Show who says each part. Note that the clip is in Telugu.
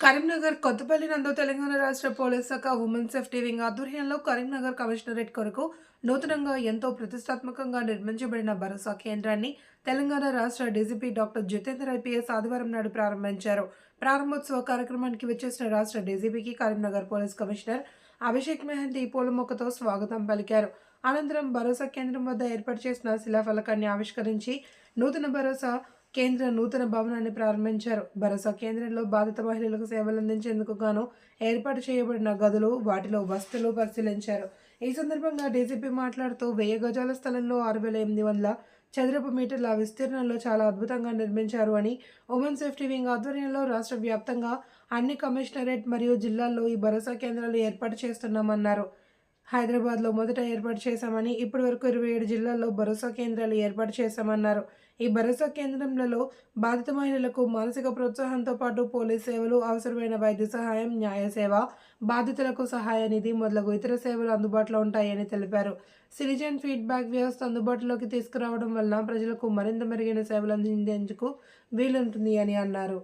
Speaker 1: కరీంనగర్ కొత్తపల్లి నందు తెలంగాణ రాష్ట్ర పోలీస్ శాఖ ఉమెన్ సేఫ్టీ వింగ్ ఆధ్వర్యంలో కరీంనగర్ కమిషనరేట్ కొరకు నూతనంగా ఎంతో ప్రతిష్టాత్మకంగా నిర్మించబడిన భరోసా కేంద్రాన్ని తెలంగాణ రాష్ట్ర డీజీపీ డాక్టర్ జితేందర్ ఐపీఎస్ ఆదివారం నాడు ప్రారంభించారు. ప్రారంభోత్సవ కార్యక్రమానికి విచ్చేసిన రాష్ట్ర డీజీపీకి కరీంనగర్ పోలీస్ కమిషనర్ అభిషేక్ మెహందీ పూలమొక్కతో స్వాగతం పలికారు. అనంతరం భరోసా కేంద్రం వద్ద ఏర్పాటు చేసిన శిలాఫలకాన్ని ఆవిష్కరించి నూతన భవనాన్ని ప్రారంభించారు. భరోసా కేంద్రంలో బాధిత మహిళలకు సేవలు అందించేందుకు గాను ఏర్పాటు చేయబడిన గదులు, వాటిలో వసతులు పరిశీలించారు. ఈ సందర్భంగా డీజీపీ మాట్లాడుతూ 1000 గజాల స్థలంలో 6800 చదరపు మీటర్ల విస్తీర్ణంలో చాలా అద్భుతంగా నిర్మించారు అని, ఉమెన్ సేఫ్టీ వింగ్ ఆధ్వర్యంలో రాష్ట్ర వ్యాప్తంగా అన్ని కమిషనరేట్ మరియు జిల్లాల్లో ఈ భరోసా కేంద్రాలు ఏర్పాటు చేస్తున్నామన్నారు. హైదరాబాద్లో మొదట ఏర్పాటు చేశామని, ఇప్పటి వరకు 27 జిల్లాల్లో భరోసా కేంద్రాలు ఏర్పాటు చేశామన్నారు. ఈ భరోసా కేంద్రంలలో బాధిత మహిళలకు మానసిక ప్రోత్సాహంతో పాటు పోలీస్ సేవలు, అవసరమైన వైద్య సహాయం, న్యాయ సేవ, బాధితులకు సహాయ నిధి మొదలగు ఇతర సేవలు అందుబాటులో ఉంటాయని తెలిపారు. సిటిజన్ ఫీడ్బ్యాక్ వ్యవస్థ అందుబాటులోకి తీసుకురావడం వలన ప్రజలకు మరింత మెరుగైన సేవలు అందించేందుకు వీలుంటుంది అని అన్నారు.